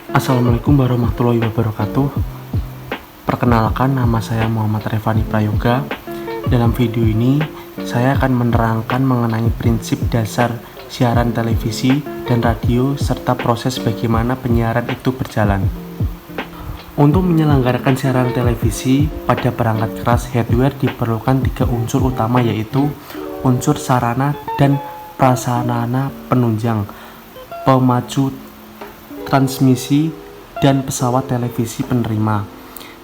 Assalamualaikum warahmatullahi wabarakatuh. Perkenalkan, nama saya Muhammad Revani Prayoga. Dalam video ini, saya akan menerangkan mengenai prinsip dasar siaran televisi dan radio serta proses bagaimana penyiaran itu berjalan. Untuk menyelenggarakan siaran televisi, pada perangkat keras hardware diperlukan 3 unsur utama, yaitu unsur sarana dan prasarana penunjang, pemacu transmisi, dan pesawat televisi penerima.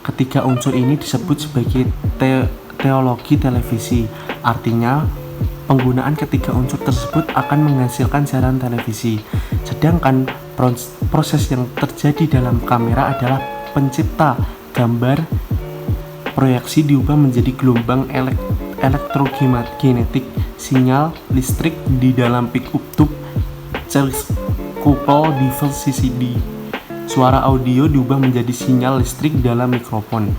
Ketiga unsur ini disebut sebagai teologi televisi. Artinya, penggunaan ketiga unsur tersebut akan menghasilkan siaran televisi. Sedangkan proses yang terjadi dalam kamera adalah pencipta gambar proyeksi diubah menjadi gelombang elektromagnetik, sinyal listrik di dalam pickup tube, couple device CCD. Suara audio diubah menjadi sinyal listrik dalam mikrofon.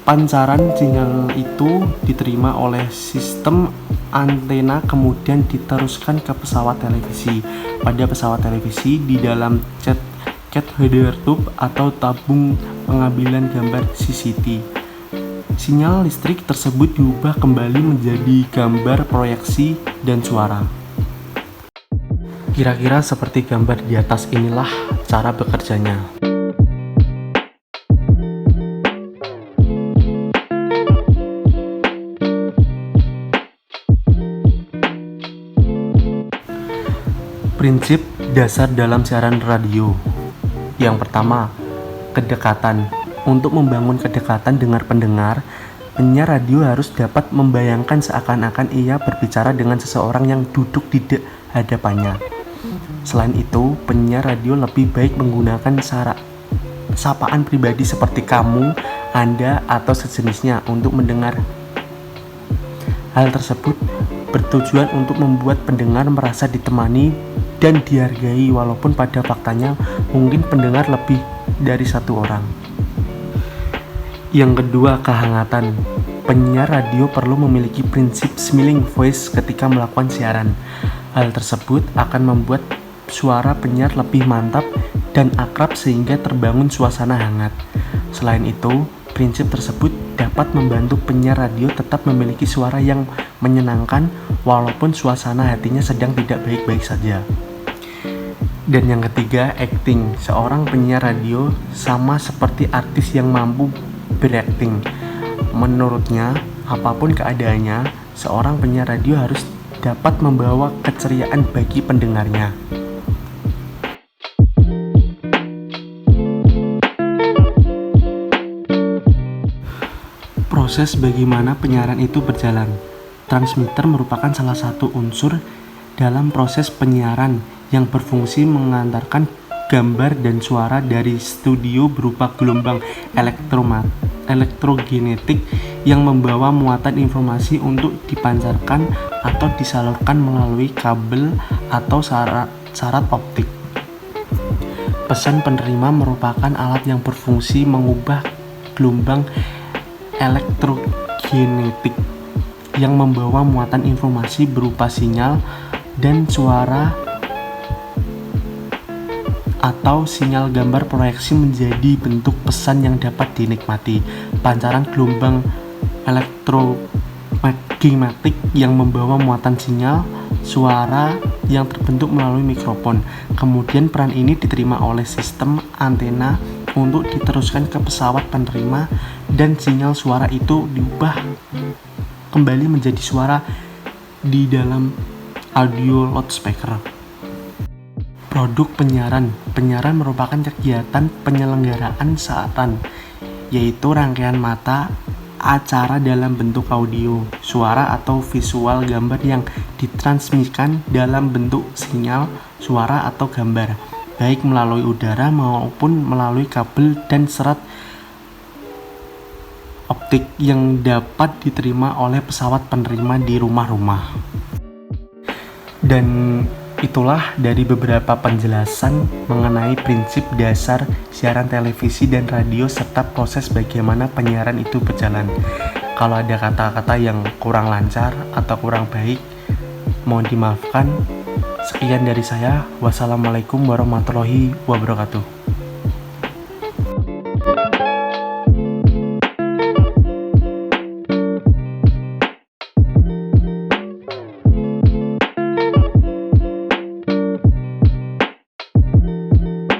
Pancaran sinyal itu diterima oleh sistem antena, kemudian diteruskan ke pesawat televisi. Pada pesawat televisi, di dalam cathode tube atau tabung pengambilan gambar CCD, sinyal listrik tersebut diubah kembali menjadi gambar proyeksi dan suara. Kira-kira seperti gambar di atas inilah cara bekerjanya. Prinsip dasar dalam siaran radio. Yang pertama, kedekatan. Untuk membangun kedekatan dengan pendengar, penyiar radio harus dapat membayangkan seakan-akan ia berbicara dengan seseorang yang duduk di hadapannya. Selain itu, penyiar radio lebih baik menggunakan sapaan pribadi seperti kamu, Anda, atau sejenisnya untuk mendengar. Hal tersebut bertujuan untuk membuat pendengar merasa ditemani dan dihargai, walaupun pada faktanya mungkin pendengar lebih dari satu orang. Yang kedua, kehangatan. Penyiar radio perlu memiliki prinsip smiling voice ketika melakukan siaran. Hal tersebut akan membuat suara penyiar lebih mantap dan akrab sehingga terbangun suasana hangat. Selain itu, prinsip tersebut dapat membantu penyiar radio tetap memiliki suara yang menyenangkan walaupun suasana hatinya sedang tidak baik-baik saja. Dan yang ketiga, acting. Seorang penyiar radio sama seperti artis yang mampu berakting. Menurutnya, apapun keadaannya, seorang penyiar radio harus dapat membawa keceriaan bagi pendengarnya. Proses bagaimana penyiaran itu berjalan. Transmitter merupakan salah satu unsur dalam proses penyiaran yang berfungsi mengantarkan gambar dan suara dari studio berupa gelombang elektromagnetik yang membawa muatan informasi untuk dipancarkan atau disalurkan melalui kabel atau syarat optik. Pesan penerima merupakan alat yang berfungsi mengubah gelombang elektromagnetik yang membawa muatan informasi berupa sinyal dan suara atau sinyal gambar proyeksi menjadi bentuk pesan yang dapat dinikmati. Pancaran gelombang elektromagnetik yang membawa muatan sinyal suara yang terbentuk melalui mikrofon. Kemudian peran ini diterima oleh sistem antena untuk diteruskan ke pesawat penerima, dan sinyal suara itu diubah kembali menjadi suara di dalam audio loudspeaker. Produk penyiaran. Penyiaran merupakan kegiatan penyelenggaraan siaran, yaitu rangkaian mata acara dalam bentuk audio, suara, atau visual gambar yang ditransmisikan dalam bentuk sinyal, suara, atau gambar, baik melalui udara maupun melalui kabel dan serat optik yang dapat diterima oleh pesawat penerima di rumah-rumah. Dan itulah dari beberapa penjelasan mengenai prinsip dasar siaran televisi dan radio serta proses bagaimana penyiaran itu berjalan. Kalau ada kata-kata yang kurang lancar atau kurang baik, mohon dimaafkan. Sekian dari saya. Wassalamualaikum warahmatullahi wabarakatuh.